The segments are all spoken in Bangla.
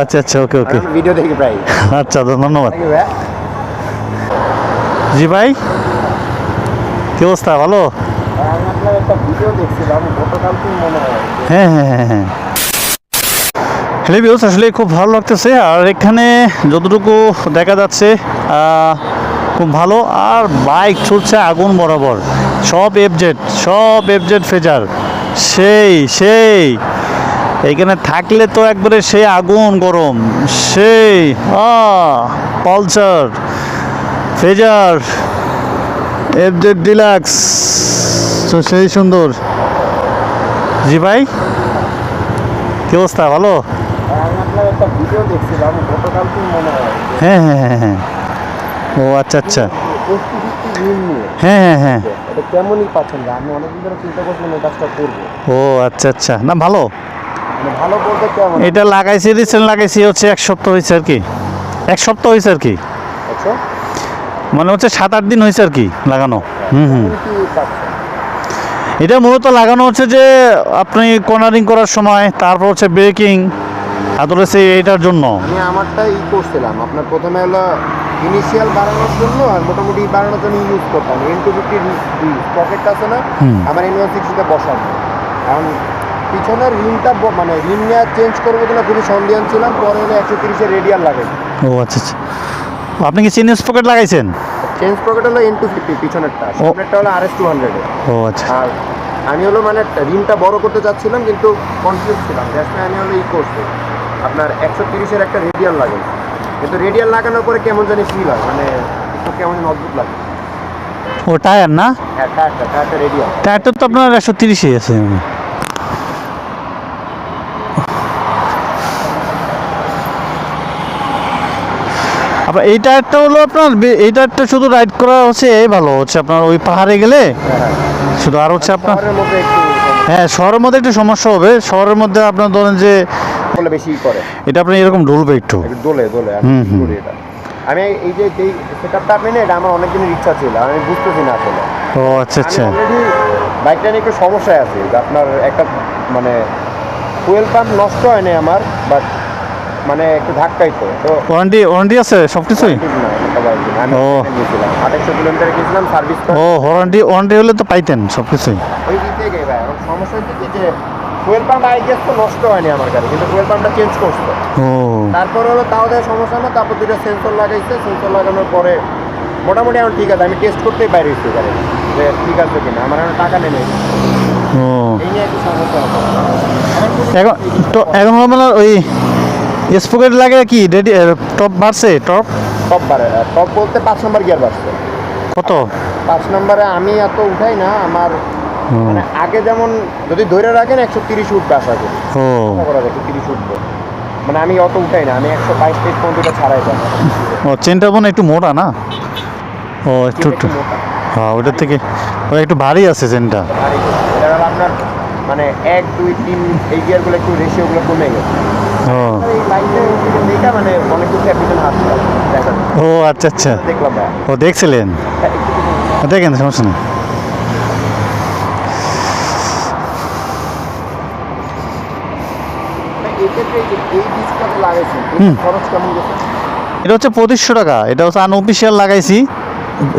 আচ্ছা আচ্ছা, ওকে ওকে, ভিডিও দেখি প্রায়। আচ্ছা ধন্যবাদ। জি ভাই, কি অবস্থা? ভালো? আমি আপনার একটা ভিডিও দেখছিলাম গতকালকে মনে হয়। হ্যাঁ হ্যাঁ হ্যাঁ হ্যাঁ, হ্যালো ভিউস, আসলে খুব ভালো লাগতেছে। আর এখানে যতটুকু দেখা যাচ্ছে খুব ভালো। আর বাইক ছুটছে আগুন বরাবর, সব এফজেড ফেজার, সেই সেই এইখানে থাকলে তো একবারে সেই আগুন গরম, সেই পালসার, ফেজার, এফজেড ডিলাক্স, তো সেই সুন্দর। জি ভাই, কি অবস্থা? ভালো? আমি আপনার একটা ভিডিও দেখছিলাম গতকালকে মনে হয়। হ্যাঁ হ্যাঁ হ্যাঁ হ্যাঁ, ও আচ্ছা আচ্ছা, হ্যাঁ হ্যাঁ হ্যাঁ, এটা কেমনই পাচ্ছেন? আমি অনেকদিন ধরে চিন্তা করছিলাম এই কাজটা করবো। ও আচ্ছা আচ্ছা, না ভালো। মানে ভালো বলতে কেমন? এটা লাগাইছি, রিসেন্ট লাগাইছি, হচ্ছে 1 সপ্তাহ হয়েছে আর কি, 1 সপ্তাহ হয়েছে আর কি, আচ্ছা, মানে হচ্ছে 7-8 দিন হয়েছে আর কি লাগানো। হুম, কি পাচ্ছেন? এটা মূলত লাগানো হচ্ছে যে আপনি কর্নারিং করার সময়, তারপর হচ্ছে ব্রেকিং, আর হচ্ছে এইটার জন্য। আমি আমারটা করছিলাম আপনার প্রথমে হলো ইনিশিয়াল বাড়ানোর জন্য, আর মোটামুটি বাড়ানোর জন্য ইউজ করতাম N250 পকেট আছে না, আমার N160তে বসাবো। কারণ পিছনের রিমটা মানে রিম নিয়ে চেঞ্জ করবো কিনা খুবই সন্দেহান ছিলাম। পরে হলো 130-এর রেডিয়াল লাগাই। ও আচ্ছা আচ্ছা, আপনি কি চেঞ্জ পকেট লাগাইছেন? চেঞ্জ পকেট হলো N250 পিছনেরটা, সামনেরটা হলো RS200। ও আচ্ছা, আর আমি হলো মানে রিমটা বড় করতে চাচ্ছিলাম, কিন্তু কনফিউজ ছিলাম। দ্যাটস আমি হলো করছি আপনার 130-এর একটা রেডিয়াল লাগে। কিন্তু রেডিয়াল লাগানোর পরে কেমন জানি ফিল হয়, মানে একটু কেমন অদ্ভুত লাগে। ও টায়ার না? হ্যাঁ, টায়ারটা রেডিয়াল। টায়ারটা তো আপনার 130-ই আছে। আপনার এই টায়ারটা হলো আপনার, এই টায়ারটা শুধু রাইড করা হচ্ছে ভালো হচ্ছে আপনার ওই পাহাড়ে গেলে শুধু। আর হচ্ছে আপনার হ্যাঁ, শহরের মধ্যে একটু সমস্যা হবে। শহরের মধ্যে আপনার ধরেন যে বলে বেশি করে, এটা আপনি এরকম ডলবে একটু দোলে আমি করি এটা। আমি এই যে সেটআপটা আপনি না, এটা আমার অনেক দিনের ইচ্ছা ছিল, আমি বুঝতেছি না আসলে। ও আচ্ছা আচ্ছা, অলরেডি বাইকটা নিয়ে একটু সমস্যায় আছে। আপনার একটা মানে ফুয়েল পাম্প নষ্ট হয়নি আমার, বাট মানে একটু ধাক্কাই তো ওয়ারেন্টি আছে সব কিছুই। আমি 2800 কিলোমিটার গেছিলাম সার্ভিস। ও ওয়ারেন্টি হলে তো পাইতেন সব কিছুই। ওই দিক থেকে ভাই সমস্যা হচ্ছে কি, যে ফুয়েল পাম্প আই গেস তো নষ্ট হয়নি আমার গাড়ি, কিন্তু ফুয়েল পাম্পটা চেঞ্জ করছে। ও তারপর হলো তাও দেয় সমস্যা না। তারপর দুটো সেন্সর লাগাইছে, সেন্সর লাগানোর পরে মোটামুটি এখন ঠিক আছে। আমি টেস্ট করতেই বাইরে হয়েছি গাড়ি যে ঠিক আছে কিনা, আমার এখন টাকা নেই। ও এই নিয়ে একটু সমস্যা হতো। এখন মানে ওই স্পকেট লাগে কি টপ বাড়ছে? টপ বাড়ে, টপ বলতে 5 নম্বর গিয়ার বাড়ছে। কত? 5 নম্বরে আমি এত উঠাই না। আমার মানে আগে যেমন যদি ধরে রাখেন 130 উঠবে আশা করি। ও 130 উঠবে, মানে আমি অত উঠাই না। আমি 122 পর্যন্ত ছাড়াই যাই। ও চেনটা মনে একটু মোটা না? ও একটু হ্যাঁ, ওটার থেকে ওটা একটু ভারী আছে চেনটা। এটা হলো আপনার মানে 1, 2, 3 এই গিয়ারগুলো একটু রেশিওগুলো কমে গেছে। ও এই বাইকটা দেখে মানে অনেক কিছু অ্যাপ্লিকেশন আসছে দেখেন। ও আচ্ছা আচ্ছা, দেখলাম ভাই। ও দেখছিলেন? দেখেন, সমস্যা নেই। এটা হচ্ছে 2500 টাকা। এটা হচ্ছে আনঅফিসিয়াল লাগাইছি,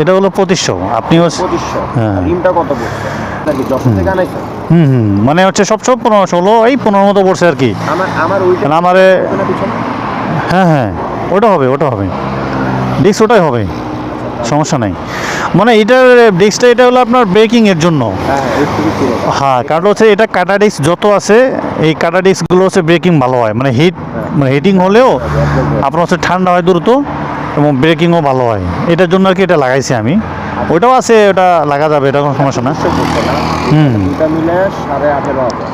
এটা হলো 2500। আপনি হচ্ছে 2500। হ্যাঁ, রিমটা কত পড়ছে নাকি যখন থেকে আনাইছেন? মানে হচ্ছে সব 15-16 এই 15 মতো পড়ছে আর কি। আমার ওইটা আমারে হ্যাঁ হ্যাঁ, ওটা হবে ডিস্ক, ওটাই হবে, সমস্যা নাই। মানে এটার ডিস্কটা এটা হলো আপনার ব্রেকিংয়ের জন্য। হ্যাঁ, কারণ হচ্ছে এটা কাটা ডিস্ক যত আছে, এই কাটা ডিস্কগুলো হচ্ছে ব্রেকিং ভালো হয়, মানে হিটিং হলেও আপনার হচ্ছে ঠান্ডা হয় দ্রুত এবং ব্রেকিংও ভালো হয়। এটার জন্য আর কি এটা লাগাইছি আমি। ওটাও আছে, ওটা লাগা যাবে, এটা কোনো সমস্যা না। মিলে 18,500।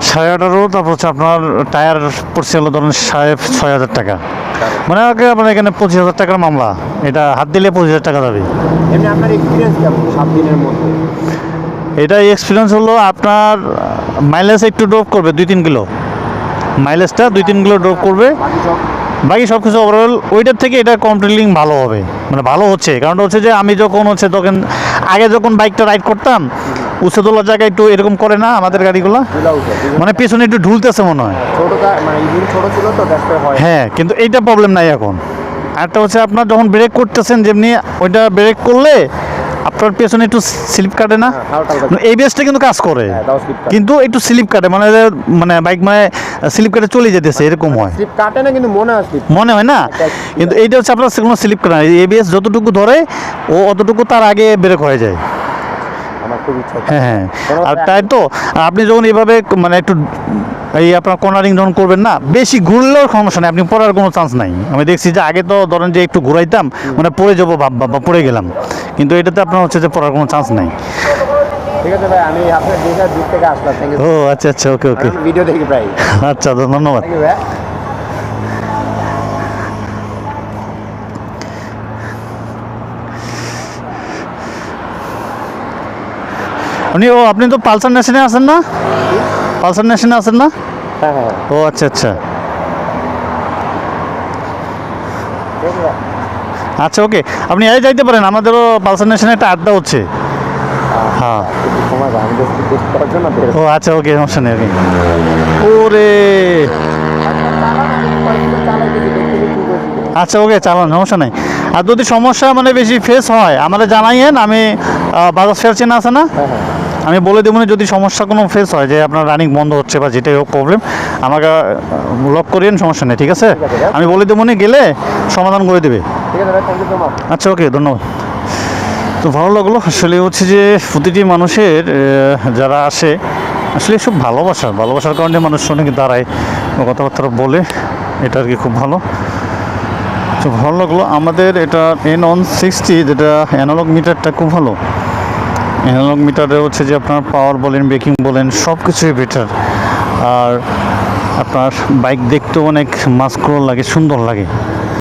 18,500। তারপর হচ্ছে আপনার টায়ার পড়ছে হলো ধরুন 6,500 টাকা। মানে আগে আপনার এখানে 25,000 টাকার মামলা, এটা হাত দিলে 25,000 টাকা যাবে। এমনি আপনার এক্সপিরিয়েন্স কেমন 7 দিনের মধ্যে? এটা এক্সপিরিয়েন্স হলো আপনার মাইলেজ একটু ড্রপ করবে 2-3 কিলো, মাইলেজটা 2-3 কিলো ড্রপ করবে। বাকি সব কিছু ওভারঅল ওইটার থেকে এটা কন্ট্রোলিং ভালো হবে, মানে ভালো হচ্ছে। কারণ হচ্ছে যে আমি যখন হচ্ছে তখন আগে যখন বাইকটা রাইড করতাম উঁচু তোলার জায়গায় একটু এরকম করে না আমাদের গাড়িগুলো, ঝুলা উঠে মানে পেছনে একটু ঢুলতেছে মনে হয়। মানে ইঞ্জিন ছোট ছিল তো ড্যাশটা হয়। হ্যাঁ, কিন্তু এইটা প্রবলেম নাই এখন। আরেকটা হচ্ছে আপনার যখন ব্রেক করতেছেন, যেমনি ওইটা ব্রেক করলে আপনার পেছনে একটু স্লিপ কাটে না, হালকা হালকা এবিএসটা কিন্তু কাজ করে, তাও স্লিপ কাটে। কিন্তু একটু স্লিপ কাটে, মানে মানে বাইক মানে স্লিপ কাটে চলে যেতেছে এরকম হয়, স্লিপ কাটে না কিন্তু মনে হয় স্লিপ। মনে হয় না। কিন্তু এইটা হচ্ছে আপনার কোনো স্লিপ কাটে না, এবিএস যতটুকু ধরে ও অতটুকু তার আগে ব্রেক হয়ে যায়। আমার খুব ইচ্ছা। হ্যাঁ হ্যাঁ, আর তাই তো আপনি যখন এইভাবে মানে একটু এই আপনার কর্নারিং যখন করবেন না, বেশি ঘুরলেও সমস্যা নেই, আপনি পড়ার কোনো চান্স নাই। আমি দেখছি যে আগে তো ধরেন যে একটু ঘুরাইতাম মানে পড়ে যাবো বা পড়ে গেলাম, কিন্তু এটাতে আপনার হচ্ছে যে পড়ার কোনো চান্স নাই। ঠিক আছে ভাই, আমি আপনার দেশের দিক থেকে আসলাম। Thank you. ও আচ্ছা আচ্ছা, ওকে ওকে, ভিডিও দেখি প্রায়। আচ্ছা ধন্যবাদ। থ্যাংক ইউ ভাই। আপনি তো পালসার ন্যাশনে আছেন না? পালসার ন্যাশনে আছেন না? হ্যাঁ হ্যাঁ ও আচ্ছা আচ্ছা আচ্ছা, ওকে, আপনি এই যাইতে পারেন, আমাদেরও পালসার ন্যাশনে একটা আড্ডা হচ্ছে। হ্যাঁ, সময় আমি জাস্ট টেস্ট করার জন্য বের ও আচ্ছা, ওকে, সমস্যা নেই। ওরে আচ্ছা, ওকে, চালান, সমস্যা নেই। আর যদি সমস্যা মানে বেশি ফেস হয় আমাদের জানাইয়েন, আমি বাজাজ ফেয়ার চেনা আছে না, আমি বলে দেবো যদি সমস্যা কোনো ফেস হয় যে আপনার রানিং বন্ধ হচ্ছে বা যেটাই হোক প্রবলেম, আমাকে লক করিয়েন, সমস্যা নেই, ঠিক আছে? আমি বলে দেবো গেলে সমাধান করে দেবে। ঠিক আছে ভাই, থ্যাংক ইউ সো মাচ। আচ্ছা, ওকে, ধন্যবাদ। তো ভালো লাগলো আসলে, হচ্ছে যে প্রতিটি মানুষের যারা আসে আসলে সব ভালোবাসার কারণে মানুষ অনেকে দাঁড়ায়, কথাবার্তা বলে, এটা আর কি খুব ভালো। তো ভালো লাগলো। আমাদের এটা N160, যেটা অ্যানালগ মিটারটা খুব ভালো। অ্যানালগ মিটারে হচ্ছে যে আপনার পাওয়ার বলেন, ব্রেকিং বলেন, সব কিছুই বেটার। আর আপনার বাইক দেখতেও অনেক মাস্কুলার লাগে, সুন্দর লাগে।